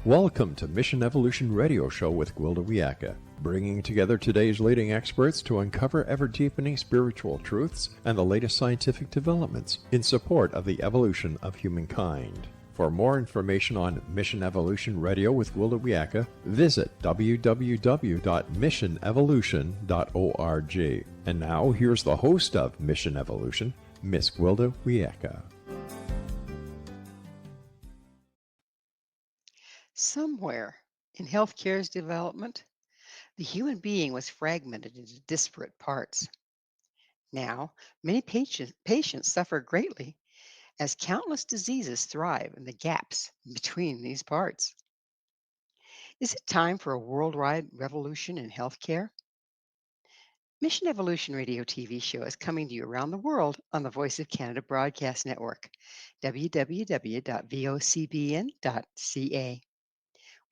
Welcome to Mission Evolution Radio Show with Gwilda Wiyaka, bringing together today's leading experts to uncover ever-deepening spiritual truths and the latest scientific developments in support of the evolution of humankind. For more information on Mission Evolution Radio with Gwilda Wiyaka, visit www.missionevolution.org. And now, here's the host of Mission Evolution, Miss Gwilda Wiyaka. Somewhere in healthcare's development, the human being was fragmented into disparate parts. Now, many patients suffer greatly as countless diseases thrive in the gaps between these parts. Is it time for a worldwide revolution in healthcare? Mission Evolution Radio TV show is coming to you around the world on the Voice of Canada Broadcast Network, www.vocbn.ca.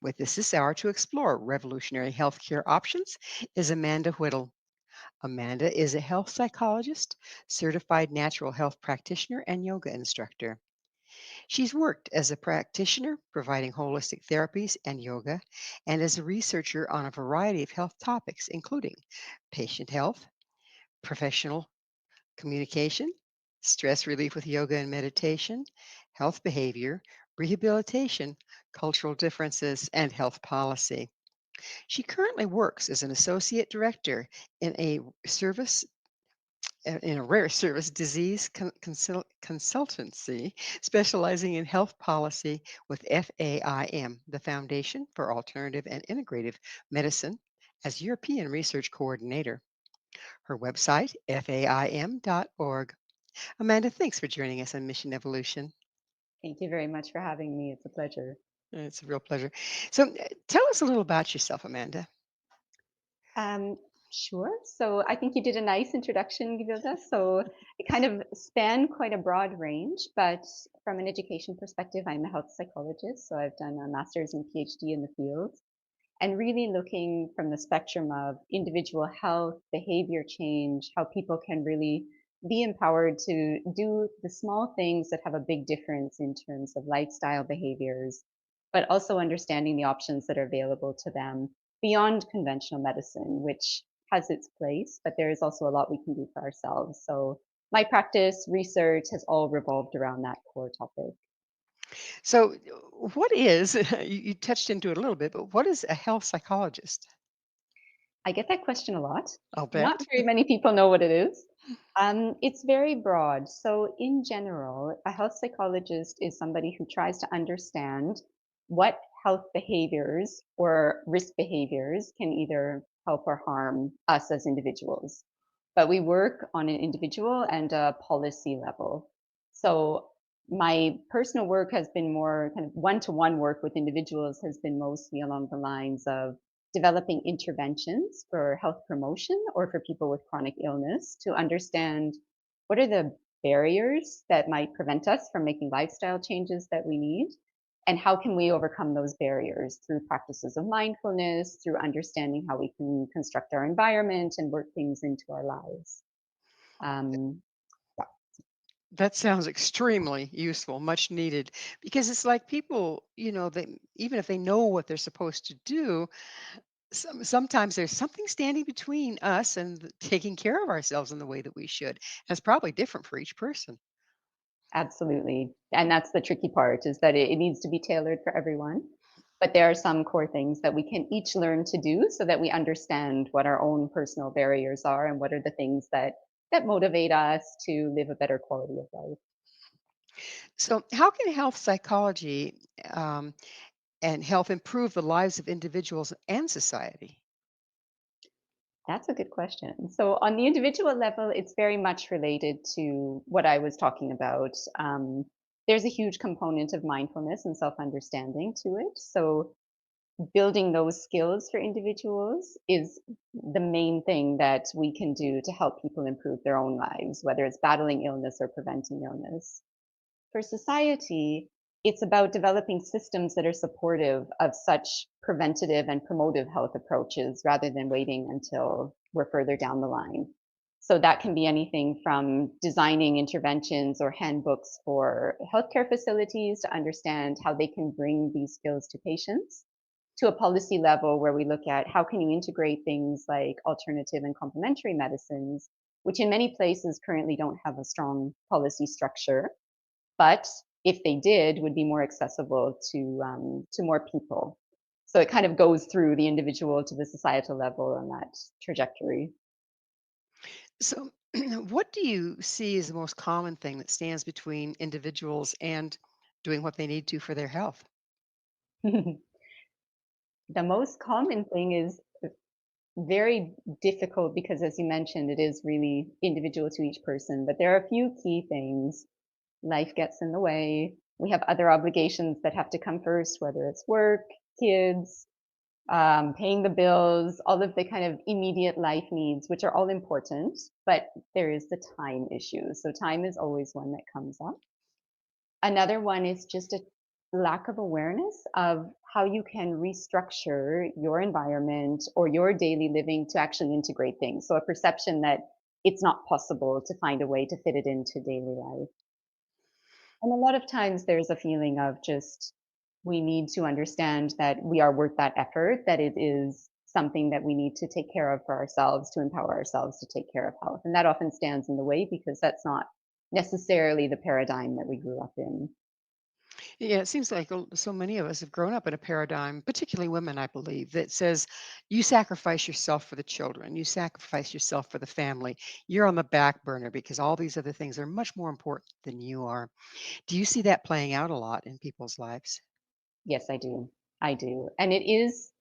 With us this hour to explore revolutionary healthcare options is Amanda Whittal. Amanda is a health psychologist, certified natural health practitioner, and yoga instructor. She's worked as a practitioner, providing holistic therapies and yoga, and as a researcher on a variety of health topics, including patient health, professional communication, stress relief with yoga and meditation, health behavior, rehabilitation, cultural differences, and health policy. She currently works as an associate director in a rare service disease consultancy specializing in health policy with FAIM, the Foundation for Alternative and Integrative Medicine, as European Research Coordinator. Her website, faim.org. Amanda, thanks for joining us on Mission Evolution. Thank you very much for having me. It's a pleasure. It's a real pleasure. So tell us a little about yourself, Amanda. Sure. So I think you did a nice introduction, Gwilda. So it kind of spanned quite a broad range, but from an education perspective, I'm a health psychologist. So I've done a master's and PhD in the field, and really looking from the spectrum of individual health, behavior change, how people can really be empowered to do the small things that have a big difference in terms of lifestyle behaviors, but also understanding the options that are available to them beyond conventional medicine, which has its place, but there is also a lot we can do for ourselves. So my practice, research has all revolved around that core topic. So, what is, you touched into it a little bit, but what is a health psychologist? I get that question a lot. I'll bet. Not very many people know what it is. It's very broad. So, in general, a health psychologist is somebody who tries to understand what health behaviors or risk behaviors can either help or harm us as individuals. But we work on an individual and a policy level. So, my personal work has been more kind of one-to-one work with individuals, has been mostly along the lines of developing interventions for health promotion or for people with chronic illness to understand what are the barriers that might prevent us from making lifestyle changes that we need, and how can we overcome those barriers through practices of mindfulness, through understanding how we can construct our environment and work things into our lives. That sounds extremely useful, much needed, because it's like people, they, even if they know what they're supposed to do, sometimes there's something standing between us and taking care of ourselves in the way that we should. And it's probably different for each person. Absolutely. And that's the tricky part, is that it needs to be tailored for everyone. But there are some core things that we can each learn to do so that we understand what our own personal barriers are and what are the things that motivate us to live a better quality of life. So, how can health psychology and health improve the lives of individuals and society? That's a good question. So, on the individual level, it's very much related to what I was talking about. There's a huge component of mindfulness and self understanding to it. So, building those skills for individuals is the main thing that we can do to help people improve their own lives, whether it's battling illness or preventing illness. For society, it's about developing systems that are supportive of such preventative and promotive health approaches rather than waiting until we're further down the line. So that can be anything from designing interventions or handbooks for healthcare facilities to understand how they can bring these skills to patients, to a policy level where we look at how can you integrate things like alternative and complementary medicines, which in many places currently don't have a strong policy structure, but if they did, would be more accessible to more people. So it kind of goes through the individual to the societal level on that trajectory. So, what do you see as the most common thing that stands between individuals and doing what they need to for their health? The most common thing is very difficult because, as you mentioned, it is really individual to each person. But there are a few key things. Life gets in the way. We have other obligations that have to come first, whether it's work, kids, paying the bills, all of the kind of immediate life needs, which are all important. But there is the time issue. So, time is always one that comes up. Another one is just a lack of awareness of how you can restructure your environment or your daily living to actually integrate things. So a perception that it's not possible to find a way to fit it into daily life. And a lot of times there's a feeling of just we need to understand that we are worth that effort, that it is something that we need to take care of for ourselves, to empower ourselves to take care of health. And that often stands in the way because that's not necessarily the paradigm that we grew up in. Yeah, it seems like so many of us have grown up in a paradigm, particularly women, I believe, that says you sacrifice yourself for the children, you sacrifice yourself for the family. You're on the back burner because all these other things are much more important than you are. Do you see that playing out a lot in people's lives? Yes, I do. I do. And it is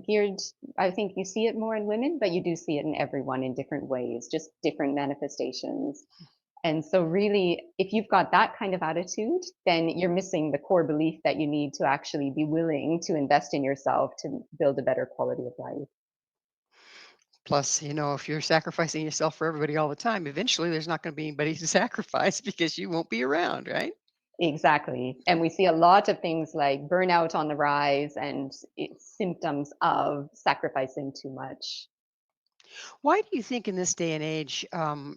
geared, I think you see it more in women, but you do see it in everyone in different ways, just different manifestations. And so, really, if you've got that kind of attitude, then you're missing the core belief that you need to actually be willing to invest in yourself to build a better quality of life. Plus, if you're sacrificing yourself for everybody all the time, eventually there's not going to be anybody to sacrifice because you won't be around, right? Exactly. And we see a lot of things like burnout on the rise and it's symptoms of sacrificing too much. Why do you think in this day and age,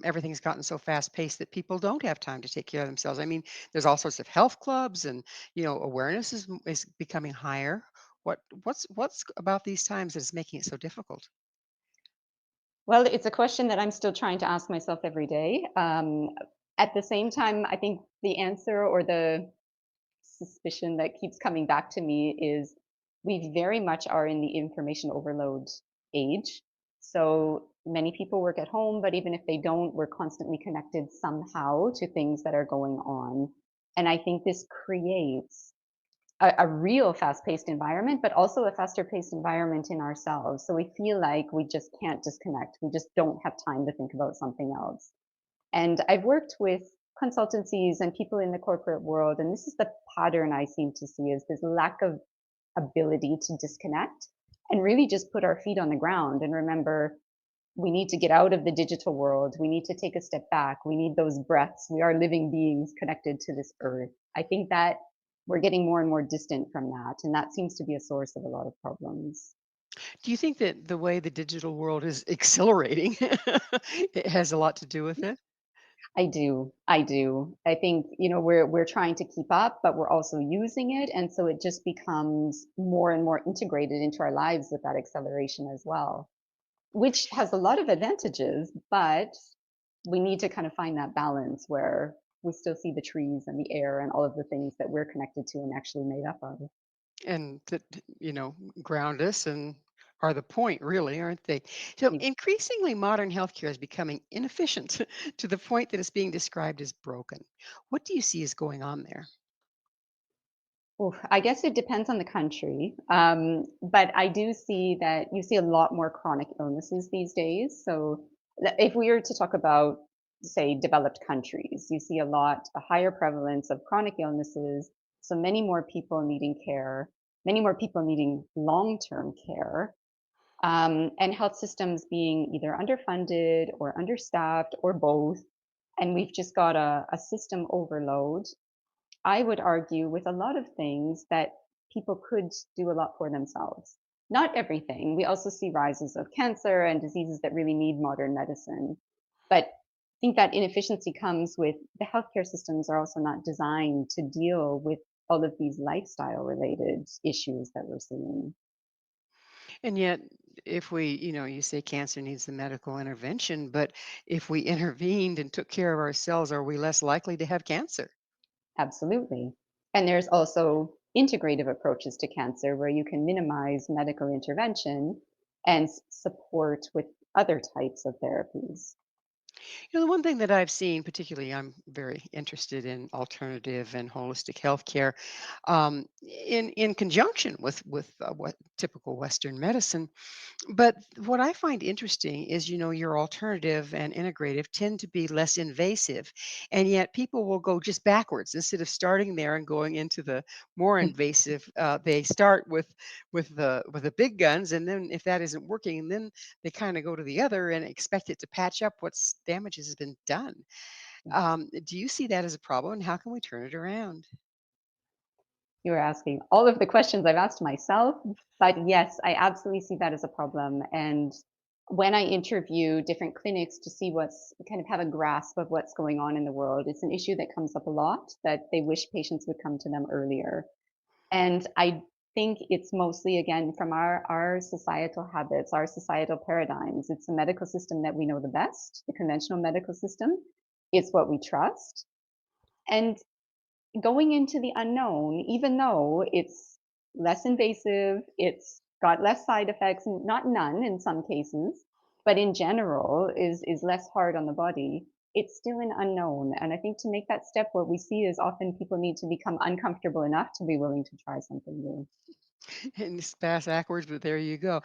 everything's gotten so fast paced that people don't have time to take care of themselves? I mean, there's all sorts of health clubs, and awareness is becoming higher. What's about these times that is making it so difficult? Well, it's a question that I'm still trying to ask myself every day. At the same time, I think the answer or the suspicion that keeps coming back to me is we very much are in the information overload age. So many people work at home, but even if they don't, we're constantly connected somehow to things that are going on. And I think this creates a real fast-paced environment, but also a faster-paced environment in ourselves. So we feel like we just can't disconnect. We just don't have time to think about something else. And I've worked with consultancies and people in the corporate world, and this is the pattern I seem to see is this lack of ability to disconnect and really just put our feet on the ground and remember we need to get out of the digital world. We need to take a step back. We need those breaths. We are living beings connected to this earth. I think that we're getting more and more distant from that. And that seems to be a source of a lot of problems. Do you think that the way the digital world is accelerating, it has a lot to do with it? I do. I do. I think, we're trying to keep up, but we're also using it. And so it just becomes more and more integrated into our lives with that acceleration as well, which has a lot of advantages, but we need to kind of find that balance where we still see the trees and the air and all of the things that we're connected to and actually made up of. And that ground us and are the point, really, aren't they? So Ex- increasingly modern healthcare is becoming inefficient to the point that it's being described as broken. What do you see is going on there? Oof, I guess it depends on the country. But I do see that you see a lot more chronic illnesses these days. So if we were to talk about, say, developed countries, you see a higher prevalence of chronic illnesses. So many more people needing care, many more people needing long-term care, and health systems being either underfunded or understaffed or both. And we've just got a system overload, I would argue, with a lot of things that people could do a lot for themselves. Not everything. We also see rises of cancer and diseases that really need modern medicine. But I think that inefficiency comes with the healthcare systems are also not designed to deal with all of these lifestyle related issues that we're seeing. And yet, if we, you say cancer needs the medical intervention, but if we intervened and took care of ourselves, are we less likely to have cancer? Absolutely. And there's also integrative approaches to cancer where you can minimize medical intervention and support with other types of therapies. The one thing that I've seen, particularly, I'm very interested in alternative and holistic healthcare, in conjunction with what typical Western medicine. But what I find interesting is, your alternative and integrative tend to be less invasive, and yet people will go just backwards instead of starting there and going into the more invasive. They start with the big guns, and then if that isn't working, then they kind of go to the other and expect it to patch up what's damages has been done. Do you see that as a problem, and how can we turn it around? You were asking all of the questions I've asked myself, but yes, I absolutely see that as a problem. And when I interview different clinics to see what's kind of have a grasp of what's going on in the world, it's an issue that comes up a lot that they wish patients would come to them earlier. And I think it's mostly, again, from our societal habits, our societal paradigms. It's the medical system that we know the best, the conventional medical system. It's what we trust. And going into the unknown, even though it's less invasive, it's got less side effects, not none in some cases, but in general is less hard on the body. It's still an unknown. And I think to make that step, what we see is often people need to become uncomfortable enough to be willing to try something new. And it's fast backwards, but there you go.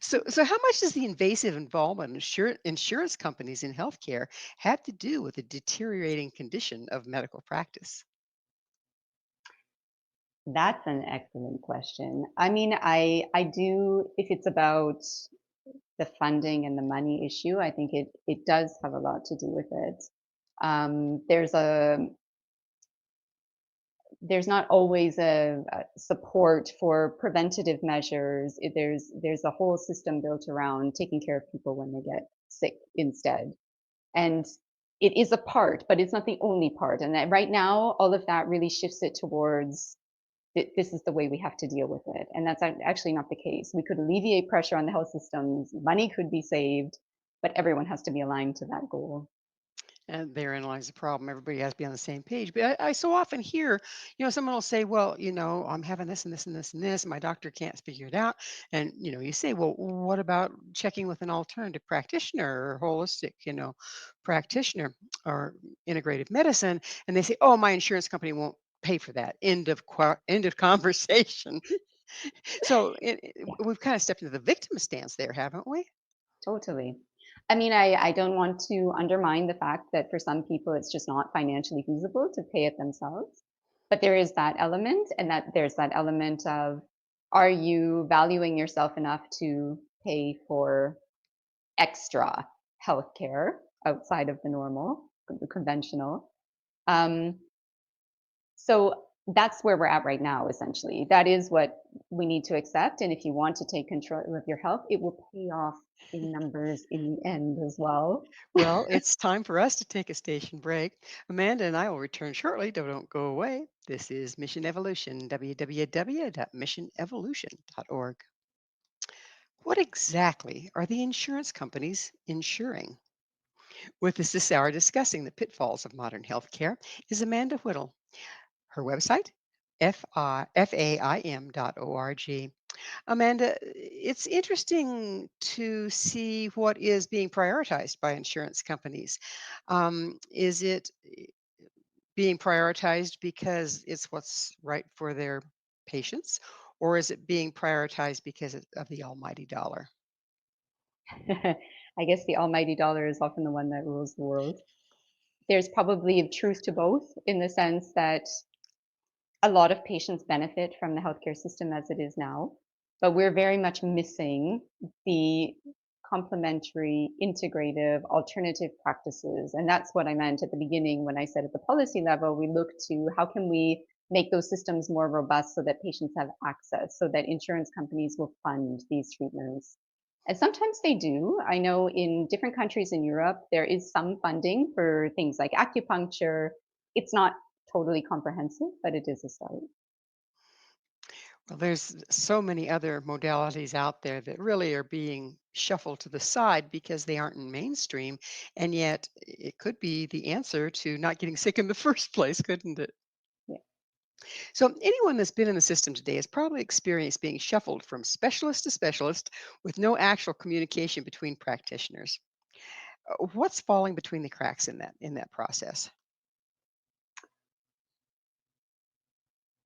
So how much does the invasive involvement of insurance companies in healthcare have to do with the deteriorating condition of medical practice? That's an excellent question. I mean, I do if it's about the funding and the money issue, I think it does have a lot to do with it. There's not always a support for preventative measures. There's a whole system built around taking care of people when they get sick instead. And it is a part, but it's not the only part. And that right now, all of that really shifts it towards this is the way we have to deal with it. And that's actually not the case. We could alleviate pressure on the health systems, money could be saved, but everyone has to be aligned to that goal. And therein lies the problem. Everybody has to be on the same page. But I so often hear, someone will say, well, I'm having this and this and this and this, and my doctor can't figure it out. And, you say, well, what about checking with an alternative practitioner or holistic, practitioner or integrative medicine? And they say, oh, my insurance company won't pay for that. End of conversation. So Yeah, we've kind of stepped into the victim stance there, haven't we? totally. I mean, I don't want to undermine the fact that for some people it's just not financially feasible to pay it themselves. But there is that element, and that there's that element of are you valuing yourself enough to pay for extra healthcare outside of the normal, the conventional? Um, So that's where we're at right now, essentially. That is what we need to accept. And if you want to take control of your health, it will pay off in numbers in the end as well. Well, it's time for us to take a station break. Amanda and I will return shortly. Don't go away. This is Mission Evolution, www.missionevolution.org. What exactly are the insurance companies insuring? With us this hour discussing the pitfalls of modern healthcare is Amanda Whittle. Her website, faim.org. Amanda, it's interesting to see what is being prioritized by insurance companies. Is it being prioritized because it's what's right for their patients, or is it being prioritized because of the almighty dollar? I guess the almighty dollar is often the one that rules the world. There's probably a truth to both in the sense that a lot of patients benefit from the healthcare system as it is now, but we're very much missing the complementary, integrative, alternative practices. And that's what I meant at the beginning when I said at the policy level, we look to how can we make those systems more robust so that patients have access, so that insurance companies will fund these treatments. And sometimes they do. I know in different countries in Europe, there is some funding for things like acupuncture. It's not totally comprehensive, but it is a start. Well, there's so many other modalities out there that really are being shuffled to the side because they aren't in mainstream. And yet it could be the answer to not getting sick in the first place, couldn't it? Yeah. So anyone that's been in the system today has probably experienced being shuffled from specialist to specialist with no actual communication between practitioners. What's falling between the cracks in that process?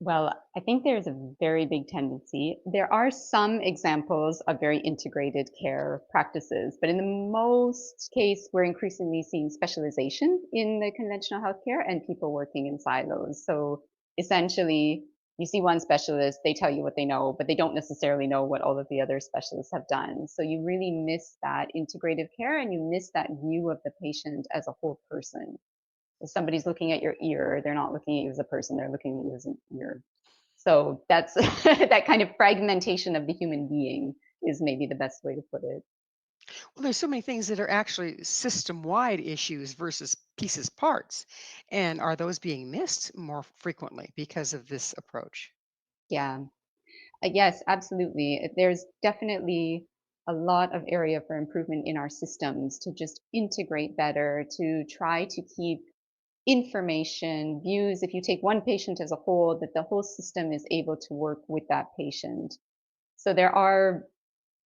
Well, I think there's a very big tendency. There are some examples of very integrated care practices, but in the most case, we're increasingly seeing specialization in the conventional healthcare and people working in silos. So essentially, you see one specialist, they tell you what they know, but they don't necessarily know what all of the other specialists have done. So you really miss that integrative care and you miss that view of the patient as a whole person. If somebody's looking at your ear, they're not looking at you as a person, they're looking at you as an ear. So that's that kind of fragmentation of the human being is maybe the best way to put it. Well, there's so many things that are actually system-wide issues versus pieces parts. And are those being missed more frequently because of this approach? Yeah. Yes, absolutely. There's definitely a lot of area for improvement in our systems to just integrate better, to try to keep information, views. If you take one patient as a whole, that the whole system is able to work with that patient. So there are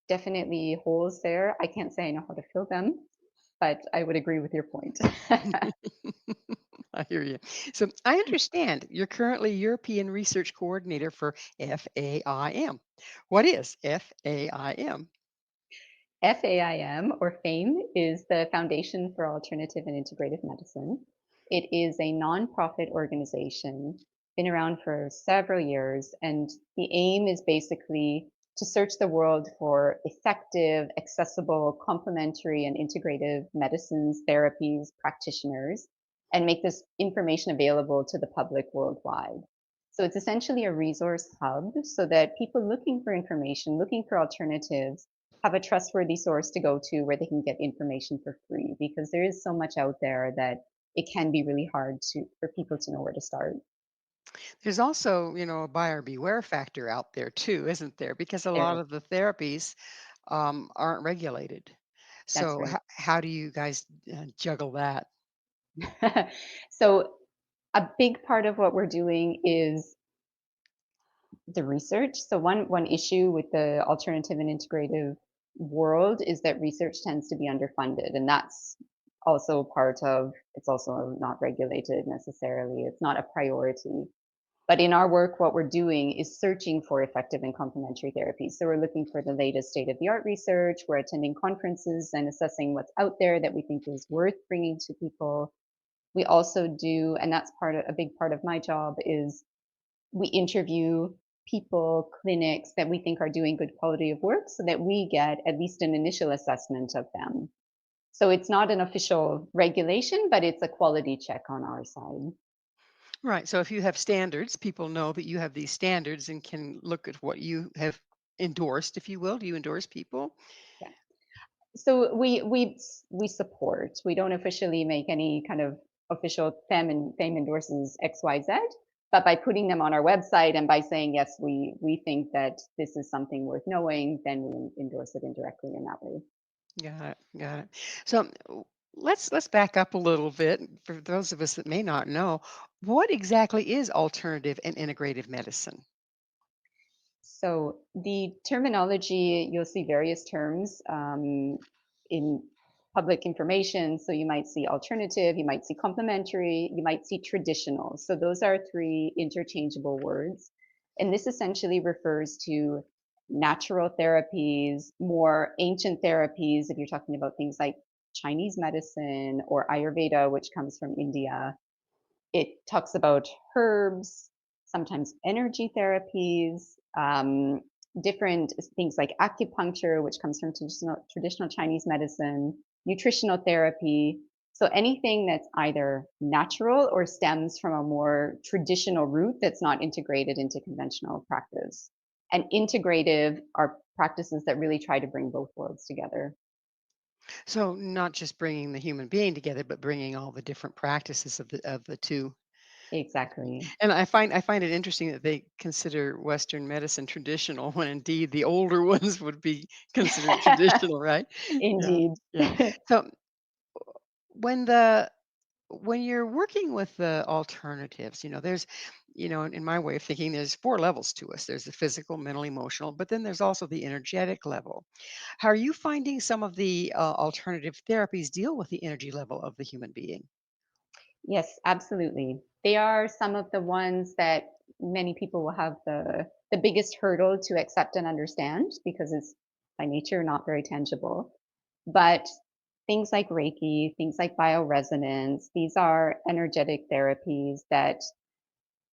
definitely holes there. I can't say I know how to fill them, but I would agree with your point. I hear you. So I understand you're currently European Research Coordinator for FAIM. What is FAIM? FAIM, or FAME, is the Foundation for Alternative and Integrative Medicine. It is a nonprofit organization, been around for several years, and the aim is basically to search the world for effective, accessible, complementary, and integrative medicines, therapies, practitioners, and make this information available to the public worldwide. So it's essentially a resource hub so that people looking for information, looking for alternatives, have a trustworthy source to go to where they can get information for free, because there is so much out there that it can be really hard for people to know where to start. There's also, a buyer beware factor out there too, isn't there? Because a lot There, of the therapies aren't regulated. that's So right. how do you guys juggle that? So a big part of what we're doing is the research. So one issue with the alternative and integrative world is that research tends to be underfunded, and that's also part of it's also not regulated necessarily. It's not a priority. But in our work, what we're doing is searching for effective and complementary therapies. So we're looking for the latest state of the art research. We're attending conferences and assessing what's out there that we think is worth bringing to people. We also do, and that's a big part of my job, is we interview people, clinics that we think are doing good quality of work so that we get at least an initial assessment of them. So it's not an official regulation, but it's a quality check on our side. Right. So if you have standards, people know that you have these standards and can look at what you have endorsed, if you will. Do you endorse people? Yeah. So we support. We don't officially make any kind of official FAM endorses XYZ, but by putting them on our website and by saying yes, we think that this is something worth knowing, then we endorse it indirectly in that way. Got it. Got it. So let's back up a little bit for those of us that may not know. What exactly is alternative and integrative medicine? So the terminology, you'll see various terms in public information. So you might see alternative, you might see complementary, you might see traditional. So those are three interchangeable words. And this essentially refers to natural therapies, more ancient therapies, if you're talking about things like Chinese medicine or Ayurveda, which comes from India. It talks about herbs, sometimes energy therapies, different things like acupuncture, which comes from traditional Chinese medicine, nutritional therapy. So anything that's either natural or stems from a more traditional route that's not integrated into conventional practice. And integrative are practices that really try to bring both worlds together. So not just bringing the human being together, but bringing all the different practices of the two. Exactly. And I find it interesting that they consider Western medicine traditional when indeed the older ones would be considered traditional, right? Yeah, Indeed. yeah. So when the when you're working with the alternatives, there's, in my way of thinking, there's four levels to us. There's the physical, mental, emotional, but then there's also the energetic level. How are you finding some of the alternative therapies deal with the energy level of the human being? Yes, absolutely. They are some of the ones that many people will have the biggest hurdle to accept and understand because it's by nature not very tangible. But things like Reiki, things like bioresonance, these are energetic therapies that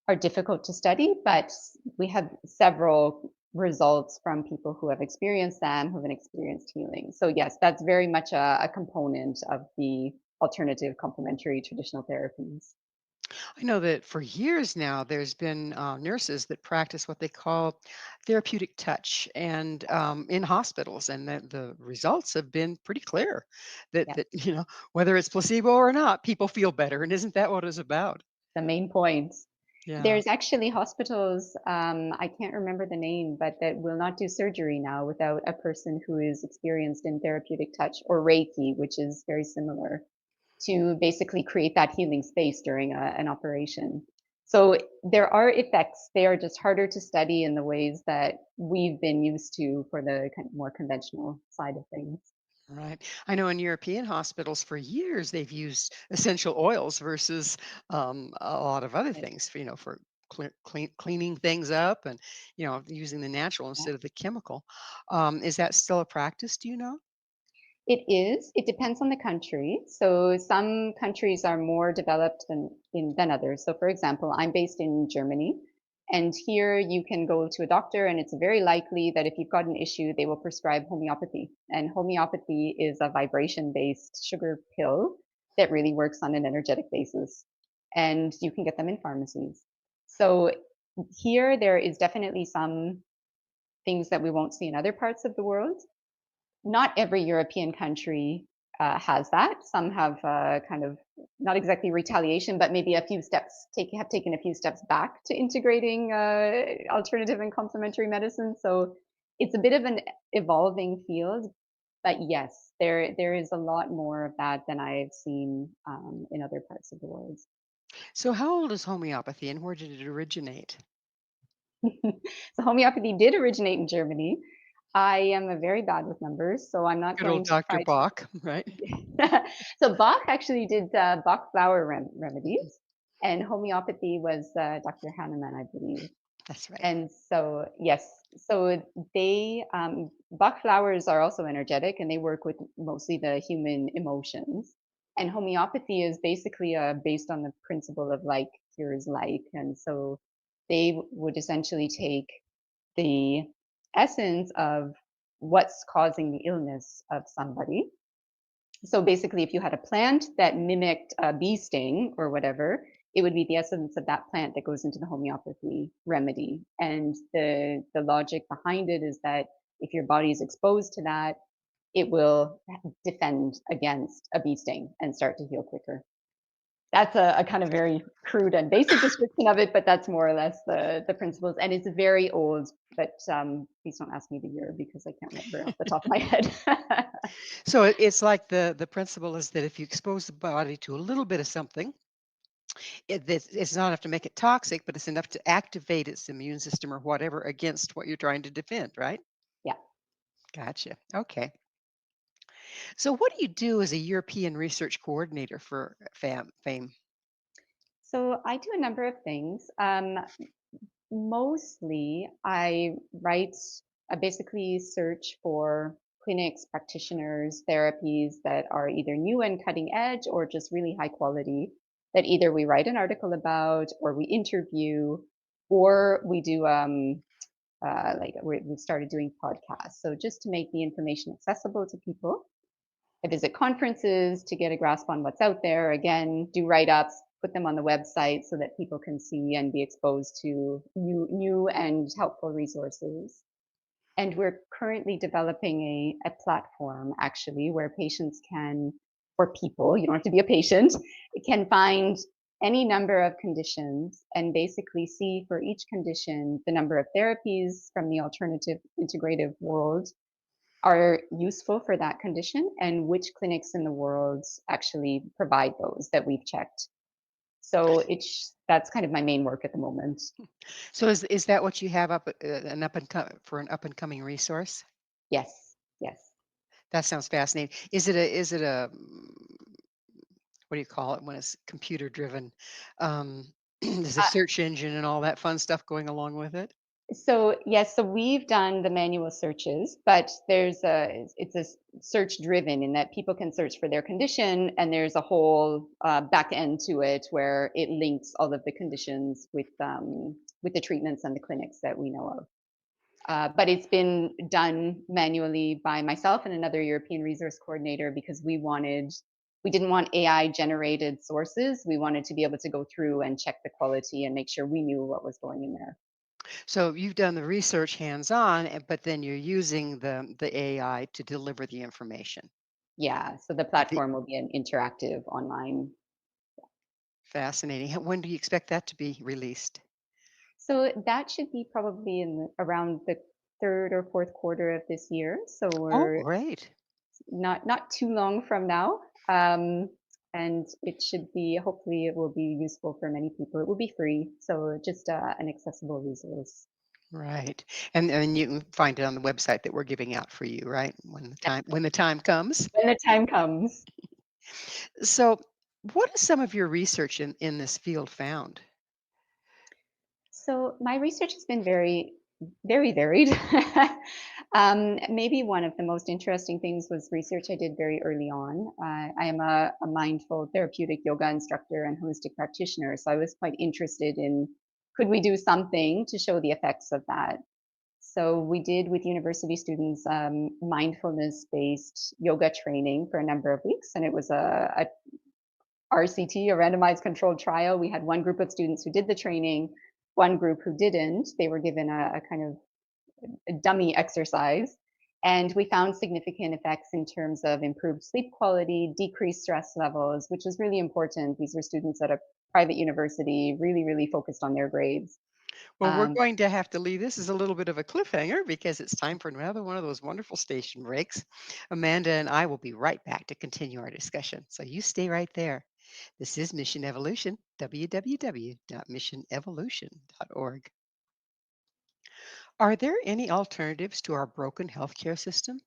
are difficult to study, but we have several results from people who have experienced them, who have experienced healing. So yes, that's very much a component of the alternative complementary traditional therapies. I know that for years now, there's been nurses that practice what they call therapeutic touch, and in hospitals, and the results have been pretty clear. That Yeah, that whether it's placebo or not, people feel better, and isn't that what it's about? the main point. Yeah. There's actually hospitals, I can't remember the name, but that will not do surgery now without a person who is experienced in therapeutic touch or Reiki, which is very similar, to basically create that healing space during an operation. So there are effects. They are just harder to study in the ways that we've been used to for the more conventional side of things. Right. I know in European hospitals for years they've used essential oils versus a lot of other Right. things for, for cleaning things up, and, using the natural Yeah. instead of the chemical. Is that still a practice? Do you know? It is. It depends on the country. So some countries are more developed than others. So for example, I'm based in Germany, and here you can go to a doctor, and it's very likely that if you've got an issue, they will prescribe homeopathy. And homeopathy is a vibration-based sugar pill that really works on an energetic basis, and you can get them in pharmacies. So here there is definitely some things that we won't see in other parts of the world. Not every European country has that. Some have kind of not exactly retaliation, but maybe a few steps have taken a few steps back to integrating alternative and complementary medicine. So it's a bit of an evolving field, but yes, there is a lot more of that than I've seen in other parts of the world. So how old is homeopathy, and where did it originate? So homeopathy did originate in Germany. I am a very bad with numbers, so I'm not Good old going to Dr. try Bach, right? So Bach actually did Bach flower remedies, and homeopathy was Dr. Hahnemann, I believe. That's right. And so yes, so they Bach flowers are also energetic, and they work with mostly the human emotions. And homeopathy is basically based on the principle of like cures like, and so they would essentially take the essence of what's causing the illness of somebody. So basically, if you had a plant that mimicked a bee sting or whatever, it would be the essence of that plant that goes into the homeopathy remedy. And the logic behind it is that if your body is exposed to that, it will defend against a bee sting and start to heal quicker. That's a kind of very crude and basic description of it, but that's more or less the principles. And it's very old, but please don't ask me the year because I can't remember off the top of my head. So it's like the principle is that if you expose the body to a little bit of something, it's not enough to make it toxic, but it's enough to activate its immune system or whatever against what you're trying to defend, right? Yeah. Gotcha. Okay. So what do you do as a European research coordinator for FAIM? So I do a number of things. Mostly, I basically search for clinics, practitioners, therapies that are either new and cutting edge or just really high quality that either we write an article about or we interview or we do we've started doing podcasts. So just to make the information accessible to people. I visit conferences to get a grasp on what's out there. Again, do write ups, put them on the website so that people can see and be exposed to new and helpful resources. And we're currently developing a platform actually where patients can, or people, you don't have to be a patient, can find any number of conditions and basically see for each condition the number of therapies from the alternative integrative world are useful for that condition and which clinics in the world actually provide those that we've checked. So that's kind of my main work at the moment. So is that what you have up an up and for an up and coming resource? Yes, yes. That sounds fascinating. Is it a what do you call it when it's computer driven? There's a search engine and all that fun stuff going along with it. So yes, so we've done the manual searches, but it's a search driven in that people can search for their condition, and there's a whole back end to it where it links all of the conditions with the treatments and the clinics that we know of. But it's been done manually by myself and another European resource coordinator because we didn't want AI generated sources. We wanted to be able to go through and check the quality and make sure we knew what was going in there. So you've done the research hands on, but then you're using the AI to deliver the information. Yeah, so the The platform will be an interactive online. Fascinating. When do you expect that to be released? So that should be probably around the third or fourth quarter of this year. So Oh, we're great. not too long from now. Um, and it should be, hopefully it will be useful for many people. It will be free, so just an accessible resource. Right. And you can find it on the website that we're giving out for you, right? When the time comes. When the time comes. So what is some of your research in this field found? So my research has been very varied. Maybe one of the most interesting things was research I did very early on. I am a mindful therapeutic yoga instructor and holistic practitioner, so I was quite interested in could we do something to show the effects of that. So we did with university students mindfulness-based yoga training for a number of weeks, and it was a RCT, a randomized controlled trial. We had one group of students who did the training, one group who didn't. They were given a kind of a dummy exercise. And we found significant effects in terms of improved sleep quality, decreased stress levels, which is really important. These were students at a private university, really, really focused on their grades. Well, we're Um, going to have to leave this as a little bit of a cliffhanger because it's time for another one of those wonderful station breaks. Amanda and I will be right back to continue our discussion. So you stay right there. This is Mission Evolution, www.missionevolution.org. Are there any alternatives to our broken healthcare system?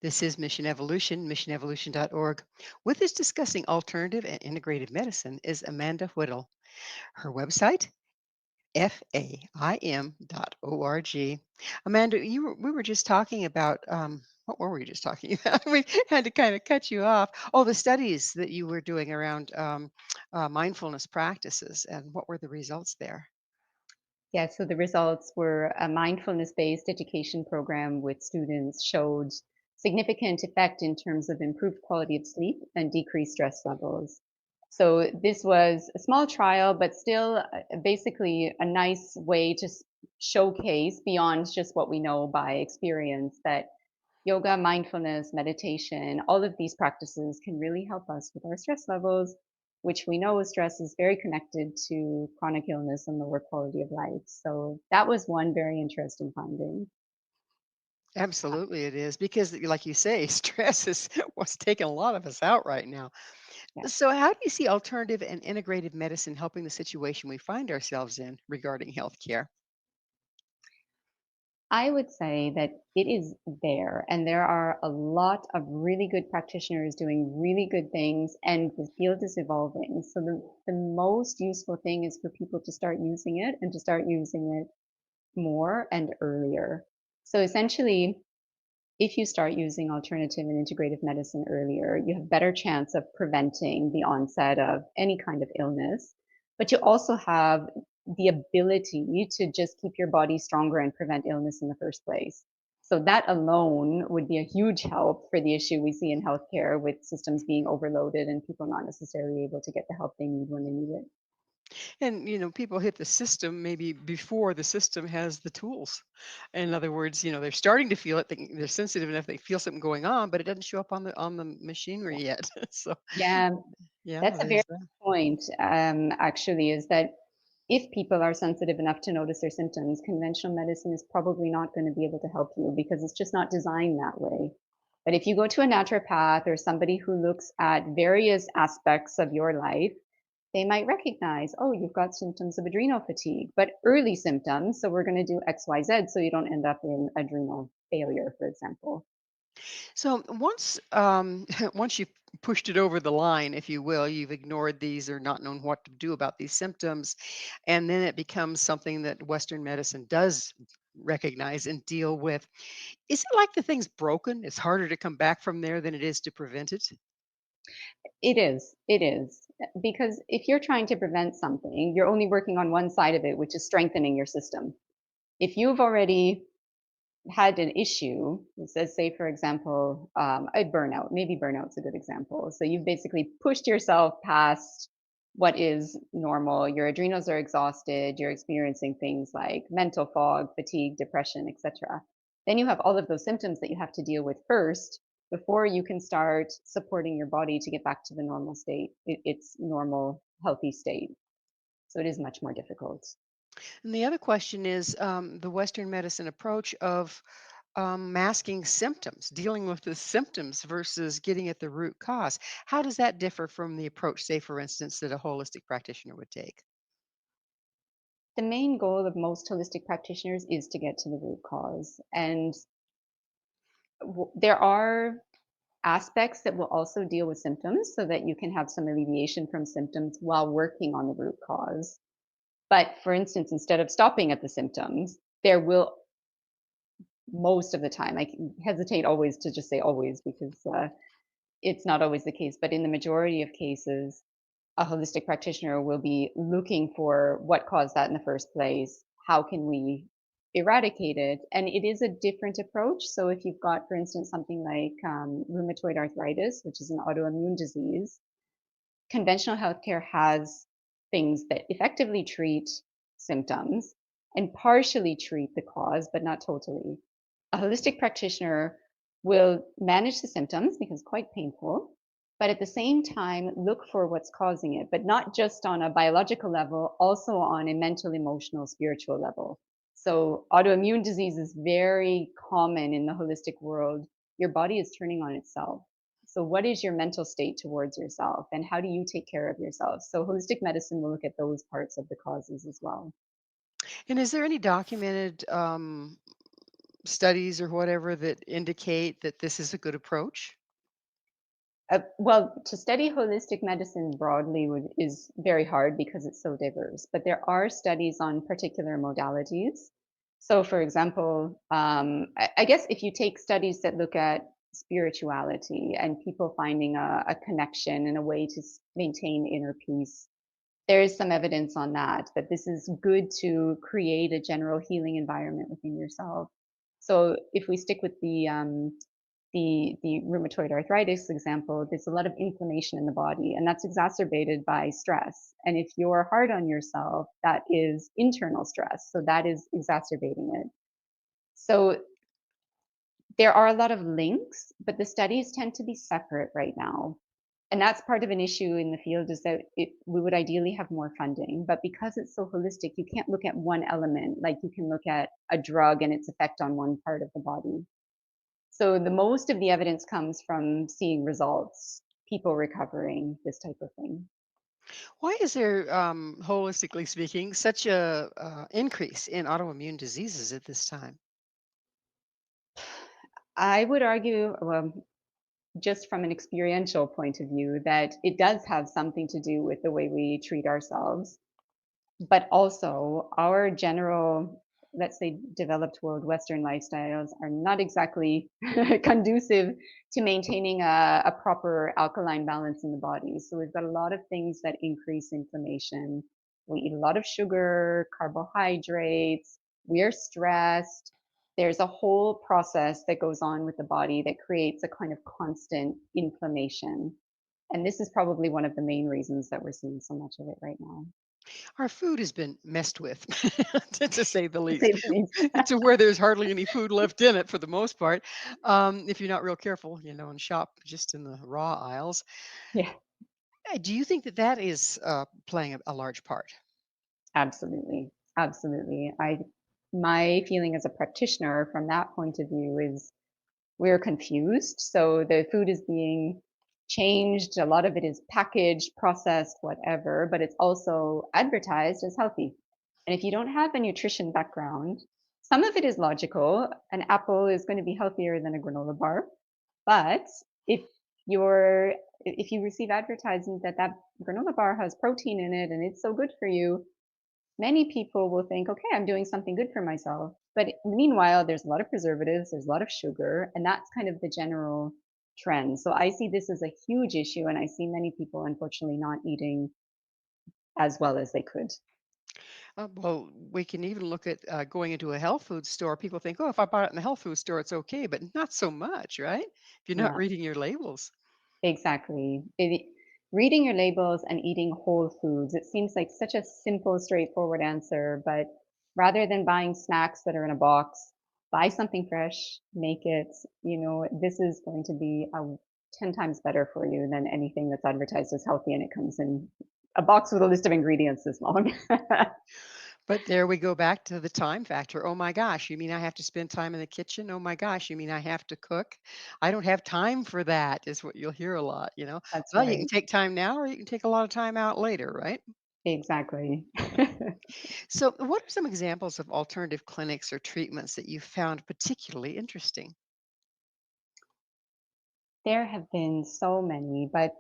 This is Mission Evolution, missionevolution.org. With us discussing alternative and integrative medicine is Amanda Whittal. Her website, FAIM.org. Amanda, we were just talking about, what were we just talking about? We had to kind of cut you off. Oh, the studies that you were doing around mindfulness practices, and what were the results there? yeah, so the results were a mindfulness-based education program with students showed significant effect in terms of improved quality of sleep and decreased stress levels. So this was a small trial, but still basically a nice way to showcase beyond just what we know by experience that yoga, mindfulness, meditation, all of these practices can really help us with our stress levels, which we know stress is very connected to chronic illness and lower quality of life. So that was one very interesting finding. Absolutely, it is because, like you say, stress is what's taking a lot of us out right now. Yeah. So, how do you see alternative and integrative medicine helping the situation we find ourselves in regarding healthcare? I would say that it is there, and there are a lot of really good practitioners doing really good things, and the field is evolving. So the most useful thing is for people to start using it and to start using it more and earlier. So essentially, if you start using alternative and integrative medicine earlier, you have better chance of preventing the onset of any kind of illness, but you also have the ability to just keep your body stronger and prevent illness in the first place. So that alone would be a huge help for the issue we see in healthcare with systems being overloaded and people not necessarily able to get the help they need when they need it. And, people hit the system maybe before the system has the tools. In other words, they're starting to feel it. They're sensitive enough. They feel something going on, but it doesn't show up on the machinery yet. So, Yeah, yeah, that's a very there's that. good point, actually, is that if people are sensitive enough to notice their symptoms, conventional medicine is probably not going to be able to help you because it's just not designed that way. But if you go to a naturopath or somebody who looks at various aspects of your life, they might recognize, oh, you've got symptoms of adrenal fatigue, but early symptoms. So we're going to do XYZ so you don't end up in adrenal failure, for example. So once once you've pushed it over the line, if you will, you've ignored these or not known what to do about these symptoms, and then it becomes something that Western medicine does recognize and deal with. Is it like the thing's broken? It's harder to come back from there than it is to prevent it? It is. It is. Because if you're trying to prevent something, you're only working on one side of it, which is strengthening your system. If you've already had an issue, let's say, for example, a burnout, maybe burnout's a good example. So you've basically pushed yourself past what is normal. Your adrenals are exhausted. You're experiencing things like mental fog, fatigue, depression, etc. Then you have all of those symptoms that you have to deal with first before you can start supporting your body to get back to the normal state, its normal, healthy state. So it is much more difficult. And the other question is the Western medicine approach of masking symptoms, dealing with the symptoms versus getting at the root cause. How does that differ from the approach, say, for instance, that a holistic practitioner would take? The main goal of most holistic practitioners is to get to the root cause. And there are aspects that will also deal with symptoms so that you can have some alleviation from symptoms while working on the root cause. But for instance, instead of stopping at the symptoms, there will most of the time, I hesitate always to just say always because it's not always the case, but in the majority of cases, a holistic practitioner will be looking for what caused that in the first place. How can we eradicate it? And it is a different approach. So if you've got, for instance, something like rheumatoid arthritis, which is an autoimmune disease, conventional healthcare has things that effectively treat symptoms and partially treat the cause, but not totally. A holistic practitioner will manage the symptoms because it's quite painful, but at the same time, look for what's causing it, but not just on a biological level, also on a mental, emotional, spiritual level. So, autoimmune disease is very common in the holistic world. Your body is turning on itself. So, what is your mental state towards yourself, and how do you take care of yourself? So, holistic medicine will look at those parts of the causes as well. And is there any documented studies or whatever that indicate that this is a good approach? Well, to study holistic medicine broadly is very hard because it's so diverse, but there are studies on particular modalities. So, for example, I guess if you take studies that look at spirituality and people finding a connection and a way to maintain inner peace, there is some evidence on that, that this is good to create a general healing environment within yourself. So, if we stick with the rheumatoid arthritis example, there's a lot of inflammation in the body, and that's exacerbated by stress. And if you're hard on yourself, that is internal stress. So that is exacerbating it. So there are a lot of links, but the studies tend to be separate right now. And that's part of an issue in the field is that we would ideally have more funding, but because it's so holistic, you can't look at one element like you can look at a drug and its effect on one part of the body. So the most of the evidence comes from seeing results, people recovering, this type of thing. Why is there, holistically speaking, such a increase in autoimmune diseases at this time? I would argue, well, just from an experiential point of view, that it does have something to do with the way we treat ourselves, but also our general, let's say, developed world Western lifestyles are not exactly conducive to maintaining a proper alkaline balance in the body. So we've got a lot of things that increase inflammation. We eat a lot of sugar, carbohydrates, we are stressed. There's a whole process that goes on with the body that creates a kind of constant inflammation. And this is probably one of the main reasons that we're seeing so much of it right now, Our food has been messed with, to say the to say least, the least. to where there's hardly any food left in it for the most part. If you're not real careful, and shop just in the raw aisles. Yeah, Do you think that that is playing a large part? absolutely. Absolutely. My feeling as a practitioner from that point of view is we're confused. So the food is being changed. A lot of it is packaged, processed, whatever, but it's also advertised as healthy. And if you don't have a nutrition background, some of it is logical. An apple is going to be healthier than a granola bar. But if you're if you receive advertising that that granola bar has protein in it and it's so good for you, many people will think, okay, I'm doing something good for myself. But meanwhile, there's a lot of preservatives, there's a lot of sugar, and that's kind of the general trend. So I see this as a huge issue, and I see many people unfortunately not eating as well as they could. Well, we can even look at going into a health food store. People think, oh, if I bought it in the health food store, it's okay, but not so much, right? If you're not Yeah, reading your labels. exactly. Reading your labels and eating whole foods, it seems like such a simple, straightforward answer, but rather than buying snacks that are in a box, buy something fresh, make it. This is going to be 10 times better for you than anything that's advertised as healthy and it comes in a box with a list of ingredients this long. But there we go back to the time factor. Oh my gosh, you mean I have to spend time in the kitchen? Oh my gosh, you mean I have to cook? I don't have time for that, is what you'll hear a lot. That's Well, you can right. take time now or you can take a lot of time out later, right? Exactly. So, what are some examples of alternative clinics or treatments that you found particularly interesting? There have been so many, but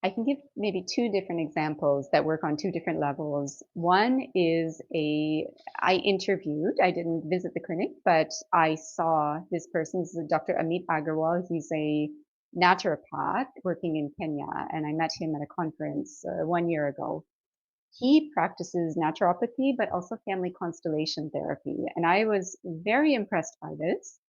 I can give maybe two different examples that work on two different levels. One is I interviewed, I didn't visit the clinic, but I saw this person. This is Dr. Amit Agarwal. He's a naturopath working in Kenya, and I met him at a conference 1 year ago. He practices naturopathy, but also family constellation therapy. And I was very impressed by this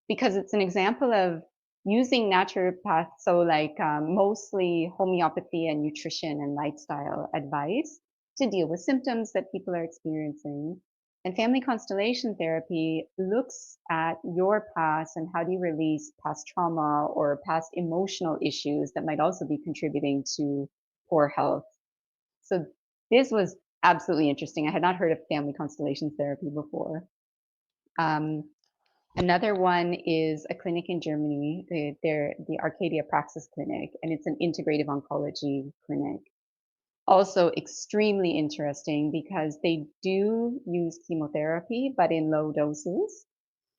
because it's an example of using naturopath, so like mostly homeopathy and nutrition and lifestyle advice to deal with symptoms that people are experiencing. And family constellation therapy looks at your past and how do you release past trauma or past emotional issues that might also be contributing to poor health. So this was absolutely interesting. I had not heard of family constellations therapy before. Um, Another one is a clinic in Germany. They're the Arcadia Praxis Clinic, and it's an integrative oncology clinic. Also extremely interesting because they do use chemotherapy, but in low doses.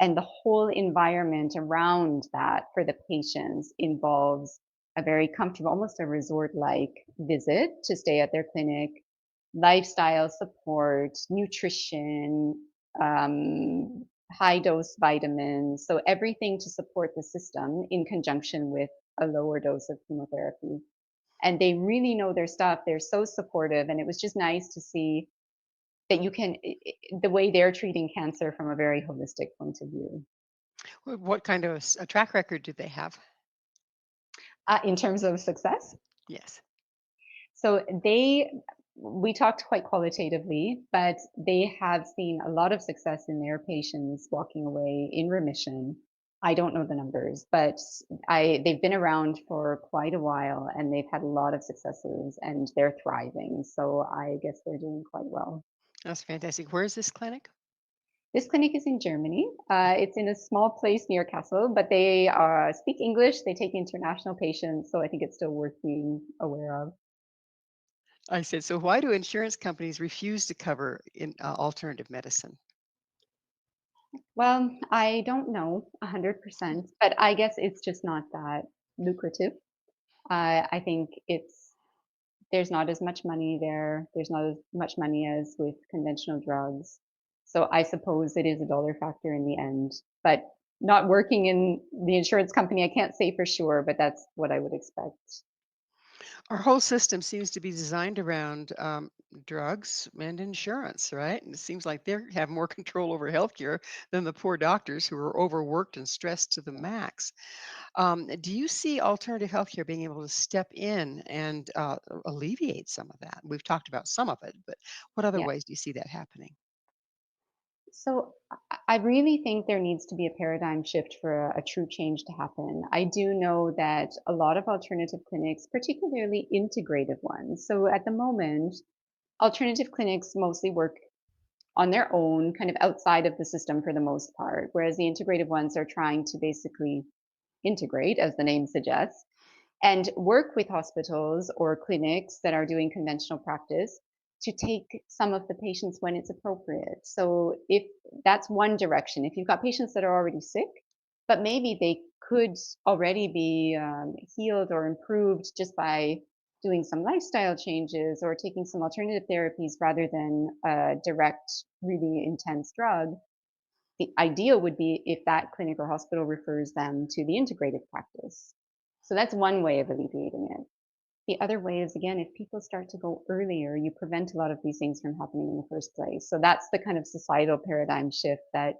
And the whole environment around that for the patients involves a very comfortable, almost a resort-like visit to stay at their clinic, lifestyle support, nutrition, high dose vitamins. So everything to support the system in conjunction with a lower dose of chemotherapy. And they really know their stuff. They're so supportive. And it was just nice to see that the way they're treating cancer from a very holistic point of view. What kind of a track record do they have? In terms of success, Yes. so we talked quite qualitatively, but they have seen a lot of success in their patients walking away in remission. I don't know the numbers, but they've been around for quite a while and they've had a lot of successes and they're thriving. So I guess they're doing quite well. That's fantastic. Where is this clinic? This clinic is in Germany. It's in a small place near Kassel, but they speak English. They take international patients, so I think it's still worth being aware of. I said, so why do insurance companies refuse to cover in alternative medicine? Well, I don't know 100%, but I guess it's just not that lucrative. I think there's not as much money there. There's not as much money as with conventional drugs. So I suppose it is a dollar factor in the end. But not working in the insurance company, I can't say for sure, but that's what I would expect. Our whole system seems to be designed around drugs and insurance, right? And it seems like they have more control over healthcare than the poor doctors who are overworked and stressed to the max. Do you see alternative healthcare being able to step in and alleviate some of that? We've talked about some of it, but what other Yeah. ways do you see that happening? So I really think there needs to be a paradigm shift for a true change to happen. I do know that a lot of alternative clinics, particularly integrative ones. So at the moment, alternative clinics mostly work on their own, kind of outside of the system for the most part, whereas the integrative ones are trying to basically integrate, as the name suggests, and work with hospitals or clinics that are doing conventional practice to take some of the patients when it's appropriate. So if that's one direction, if you've got patients that are already sick, but maybe they could already be healed or improved just by doing some lifestyle changes or taking some alternative therapies rather than a direct, really intense drug, the ideal would be if that clinic or hospital refers them to the integrative practice. So that's one way of alleviating it. The other way is, again, if people start to go earlier, you prevent a lot of these things from happening in the first place. So that's the kind of societal paradigm shift that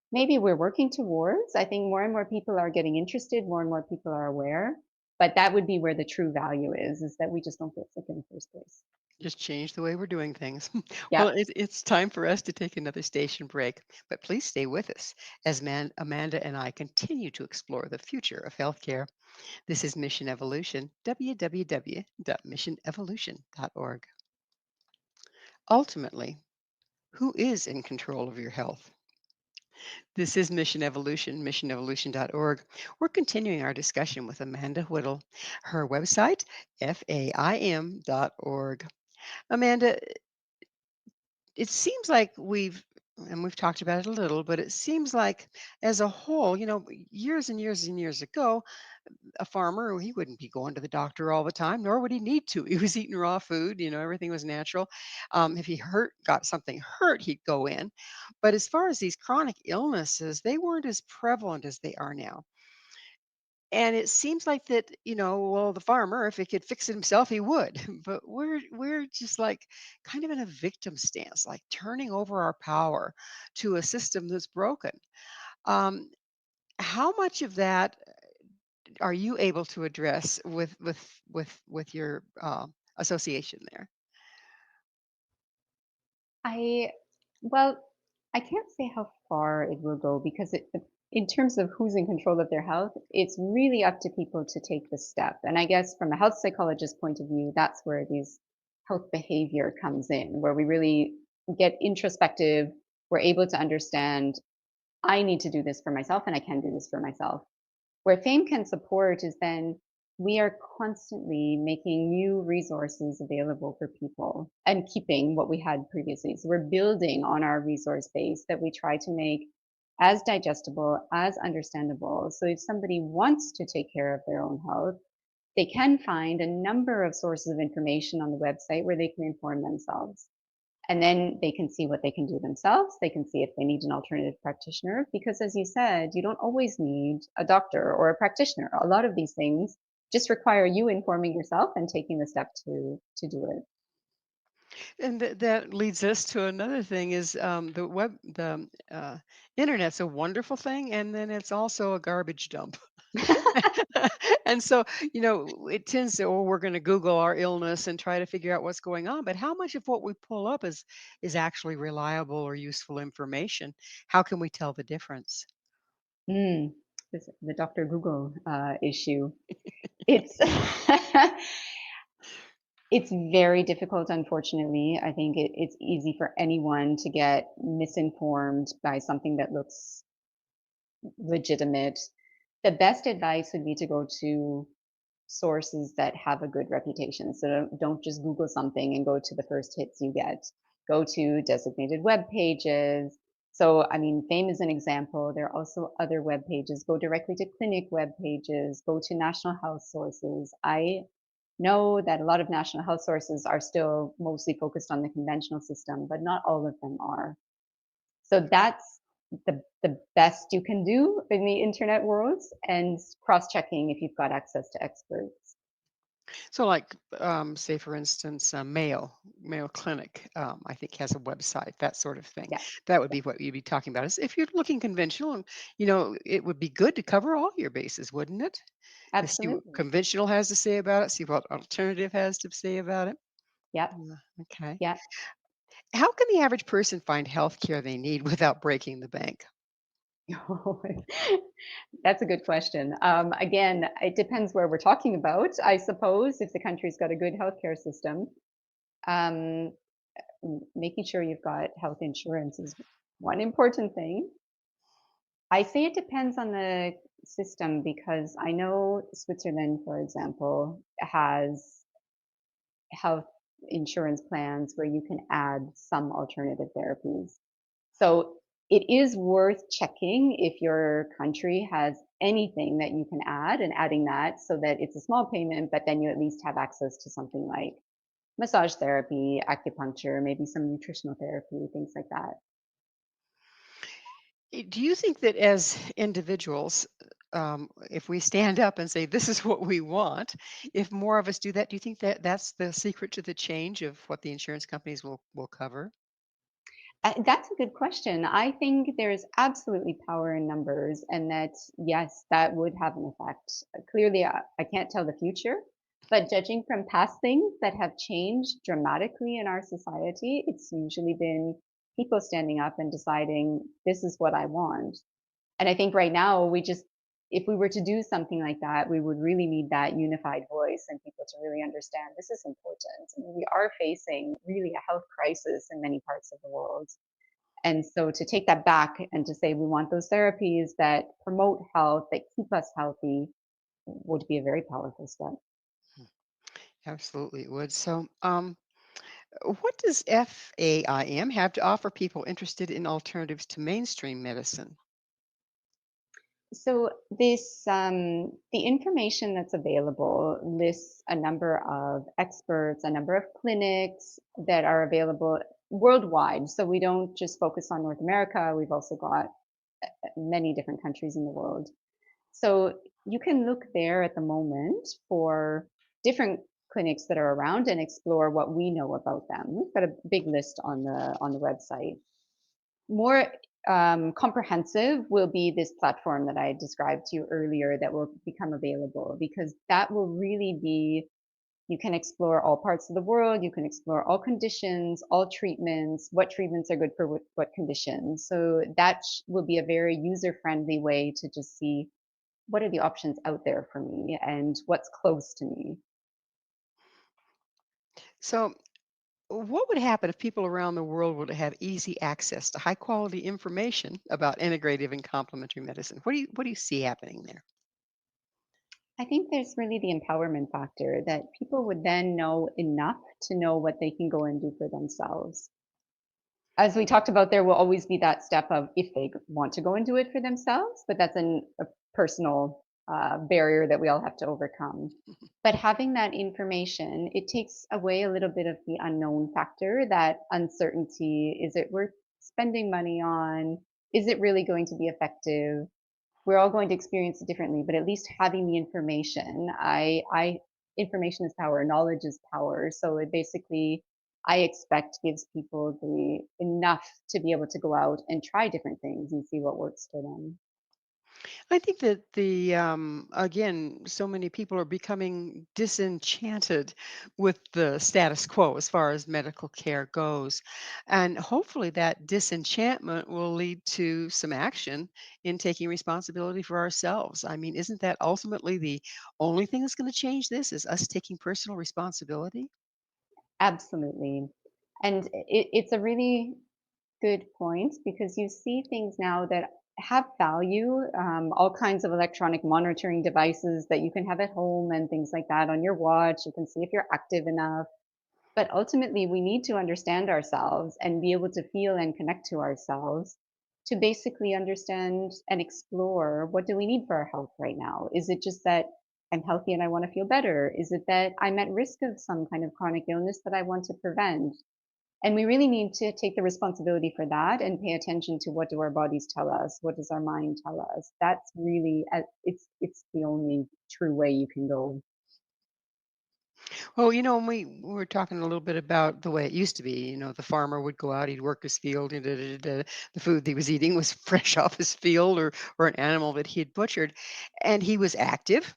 maybe we're working towards. I think more and more people are getting interested, more and more people are aware. But that would be where the true value is that we just don't get sick in the first place. Just change the way we're doing things. Well, Yep. it's time for us to take another station break, but please stay with us as Amanda and I continue to explore the future of healthcare. This is Mission Evolution, www.missionevolution.org. Ultimately, who is in control of your health? This is Mission Evolution, missionevolution.org. We're continuing our discussion with Amanda Whittle. Her website, FAIM.org. Amanda, it seems like we've talked about it a little, but it seems like as a whole, years and years and years ago, a farmer, he wouldn't be going to the doctor all the time, nor would he need to. He was eating raw food, everything was natural. If he got something hurt, he'd go in. But as far as these chronic illnesses, they weren't as prevalent as they are now. And it seems like that, well, the farmer, if he could fix it himself, he would. But we're just like kind of in a victim stance, like turning over our power to a system that's broken. Um, how much of that are you able to address with your association there? I well, I can't say how far it will go because in terms of who's in control of their health, it's really up to people to take the step. And I guess from a health psychologist point of view, that's where these health behavior comes in, where we really get introspective. We're able to understand, I need to do this for myself and I can do this for myself. Where FAME can support is then we are constantly making new resources available for people and keeping what we had previously. So we're building on our resource base that we try to make as digestible, as understandable. So if somebody wants to take care of their own health, they can find a number of sources of information on the website where they can inform themselves. And then they can see what they can do themselves. They can see if they need an alternative practitioner, because as you said, you don't always need a doctor or a practitioner. A lot of these things just require you informing yourself and taking the step to do it. And that leads us to another thing is the internet's a wonderful thing, and then it's also a garbage dump. And so, it tends to, oh, we're going to Google our illness and try to figure out what's going on. But how much of what we pull up is actually reliable or useful information? How can we tell the difference? Mm, the Dr. Google issue. It's it's very difficult, unfortunately. I think it's easy for anyone to get misinformed by something that looks legitimate. The best advice would be to go to sources that have a good reputation. So don't just Google something and go to the first hits you get. Go to designated web pages. So, I mean, FAME is an example. There are also other web pages. Go directly to clinic web pages. Go to national health sources. I know that a lot of national health sources are still mostly focused on the conventional system, but not all of them are. So that's the best you can do in the internet world and cross-checking if you've got access to experts. So, like, say for instance, Mayo Clinic, I think has a website, that sort of thing. Yeah, That would yeah, be what you'd be talking about. Is if you're looking conventional, and it would be good to cover all your bases, wouldn't it? To see what absolutely. conventional has to say about it, see what alternative has to say about it. Yep, Yeah, okay. yeah. How can the average person find health care they need without breaking the bank? That's a good question. Again, it depends where we're talking about, I suppose, if the country's got a good healthcare system. Um, Making sure you've got health insurance is one important thing. I say it depends on the system because I know Switzerland, for example, has health insurance plans where you can add some alternative therapies. So it is worth checking if your country has anything that you can add and adding that so that it's a small payment, but then you at least have access to something like massage therapy, acupuncture, maybe some nutritional therapy, things like that. Do you think that as individuals, if we stand up and say, this is what we want, if more of us do that, do you think that that's the secret to the change of what the insurance companies will cover? That's a good question. I think there's absolutely power in numbers, and that, yes, that would have an effect. Clearly, I can't tell the future, but judging from past things that have changed dramatically in our society, it's usually been people standing up and deciding, this is what I want. And I think right now if we were to do something like that, we would really need that unified voice and people to really understand this is important. I mean, we are facing really a health crisis in many parts of the world. And so to take that back and to say we want those therapies that promote health, that keep us healthy, would be a very powerful step. Absolutely, it would. So, what does FAIM have to offer people interested in alternatives to mainstream medicine? So the information that's available lists a number of experts, a number of clinics that are available worldwide. So we don't just focus on North America. We've also got many different countries in the world. So you can look there at the moment for different clinics that are around and explore what we know about them. We've got a big list on the website. More comprehensive will be this platform that I described to you earlier that will become available because that will really be you can explore all parts of the world, you can explore all conditions, all treatments, what treatments are good for what conditions. So that will be a very user friendly way to just see what are the options out there for me and what's close to me. So, what would happen if people around the world would have easy access to high quality information about integrative and complementary medicine? What do you see happening there? I think there's really the empowerment factor that people would then know enough to know what they can go and do for themselves. As we talked about, there will always be that step of if they want to go and do it for themselves, but that's a personal barrier that we all have to overcome. But having that information, it takes away a little bit of the unknown factor, that uncertainty. Is it worth spending money on? Is it really going to be effective? We're all going to experience it differently, but at least having the information, I information is power, knowledge is power. So it basically, I expect gives people the enough to be able to go out and try different things and see what works for them. I think that again, so many people are becoming disenchanted with the status quo as far as medical care goes. And hopefully that disenchantment will lead to some action in taking responsibility for ourselves. I mean, isn't that ultimately the only thing that's going to change this is us taking personal responsibility? Absolutely. And it's a really good point because you see things now that have value, all kinds of electronic monitoring devices that you can have at home and things like that on your watch. You can see if you're active enough. But ultimately, we need to understand ourselves and be able to feel and connect to ourselves to basically understand and explore what do we need for our health right now? Is it just that I'm healthy and I want to feel better? Is it that I'm at risk of some kind of chronic illness that I want to prevent? And we really need to take the responsibility for that and pay attention to what do our bodies tell us? What does our mind tell us? That's really it's the only true way you can go. Well, when we were talking a little bit about the way it used to be, the farmer would go out, he'd work his field, and the food that he was eating was fresh off his field or an animal that he had butchered, and he was active.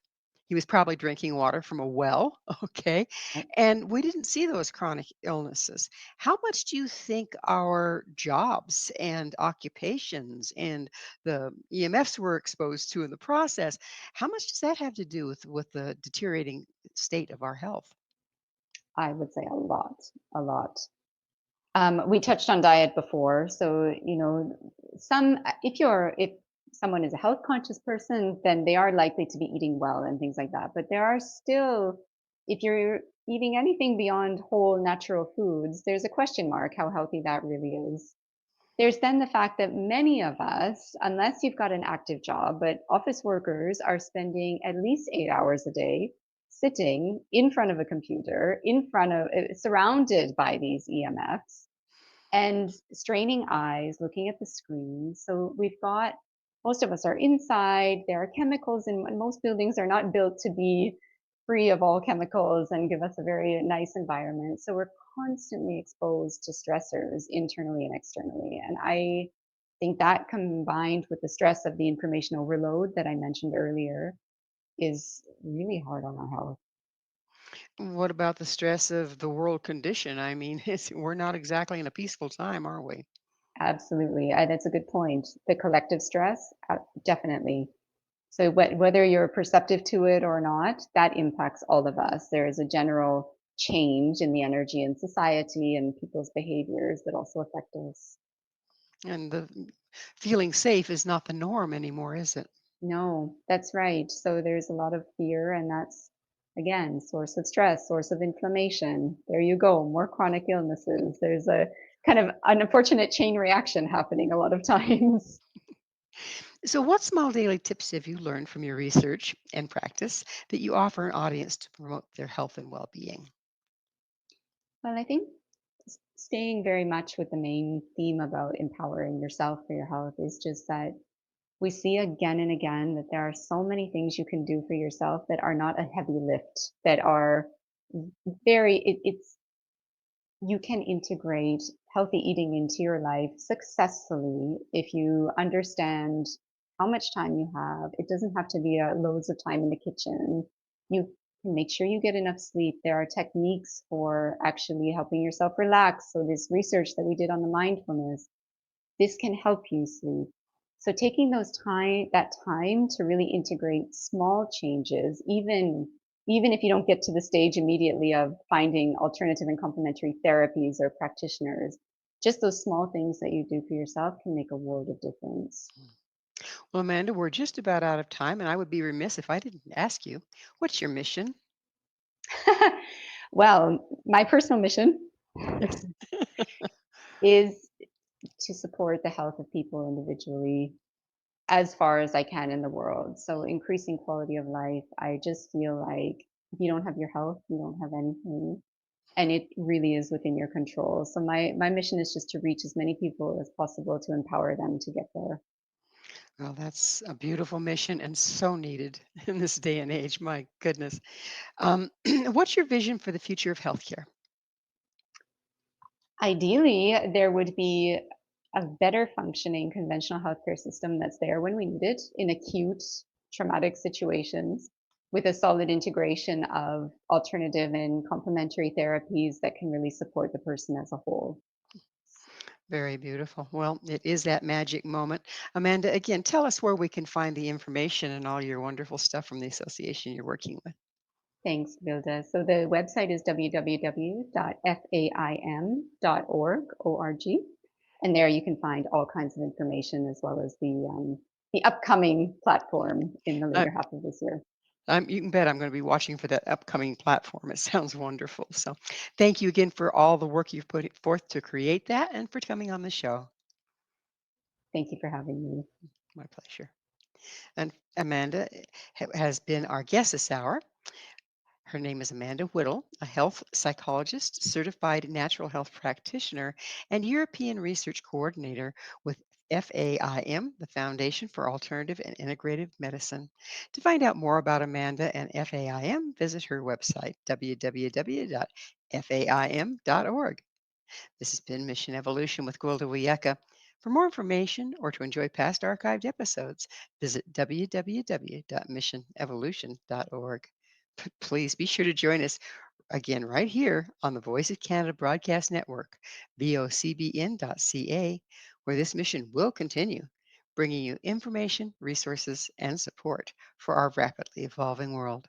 He was probably drinking water from a well, okay? And we didn't see those chronic illnesses. How much do you think our jobs and occupations and the EMFs we're exposed to in the process, how much does that have to do with the deteriorating state of our health? I would say a lot, a lot. We touched on diet before, so if someone is a health conscious person, then they are likely to be eating well and things like that. But there are still, if you're eating anything beyond whole natural foods, there's a question mark how healthy that really is. There's then the fact that many of us, unless you've got an active job, but office workers are spending at least 8 hours a day sitting in front of a computer, surrounded by these EMFs and straining eyes, looking at the screen. So we've got most of us are inside. There are chemicals, and most buildings are not built to be free of all chemicals and give us a very nice environment. So we're constantly exposed to stressors internally and externally. And I think that combined with the stress of the information overload that I mentioned earlier is really hard on our health. What about the stress of the world condition? I mean, we're not exactly in a peaceful time, are we? Absolutely. That's a good point. The collective stress, definitely. So whether you're perceptive to it or not, that impacts all of us. There is a general change in the energy in society and people's behaviors that also affect us. And the feeling safe is not the norm anymore, is it? No, that's right. So there's a lot of fear, and that's again source of stress, source of inflammation. There you go, more chronic illnesses. There's a kind of an unfortunate chain reaction happening a lot of times. So, what small daily tips have you learned from your research and practice that you offer an audience to promote their health and well being? Well, I think staying very much with the main theme about empowering yourself for your health is just that we see again and again that there are so many things you can do for yourself that are not a heavy lift, that are it's you can integrate healthy eating into your life successfully if you understand how much time you have. It doesn't have to be loads of time in the kitchen. You can make sure you get enough sleep. There are techniques for actually helping yourself relax. So, this research that we did on the mindfulness, this can help you sleep. So taking that time to really integrate small changes, even if you don't get to the stage immediately of finding alternative and complementary therapies or practitioners, just those small things that you do for yourself can make a world of difference. Well, Amanda, we're just about out of time, and I would be remiss if I didn't ask you, what's your mission? Well, my personal mission is to support the health of people individually as far as I can in the world. So increasing quality of life. I just feel like if you don't have your health, you don't have anything. And it really is within your control. So my mission is just to reach as many people as possible to empower them to get there. Well, that's a beautiful mission and so needed in this day and age. My goodness. What's your vision for the future of healthcare? Ideally, there would be a better functioning conventional healthcare system that's there when we need it in acute traumatic situations with a solid integration of alternative and complementary therapies that can really support the person as a whole. Very beautiful. Well, it is that magic moment. Amanda, again, tell us where we can find the information and all your wonderful stuff from the association you're working with. Thanks, Vilda. So the website is www.faim.org, and there you can find all kinds of information as well as the upcoming platform in the Uh, later half of this year. you can bet I'm going to be watching for that upcoming platform. It sounds wonderful. So, thank you again for all the work you've put forth to create that and for coming on the show. Thank you for having me. My pleasure. And Amanda has been our guest this hour. Her name is Amanda Whittal, a health psychologist, certified natural health practitioner, and European research coordinator with FAIM, the Foundation for Alternative and Integrative Medicine. To find out more about Amanda and FAIM, visit her website, www.faim.org. This has been Mission Evolution with Gwilda Wiyaka. For more information or to enjoy past archived episodes, visit www.missionevolution.org. Please be sure to join us again right here on the Voice of Canada Broadcast Network, vocbn.ca, where this mission will continue, bringing you information, resources, and support for our rapidly evolving world.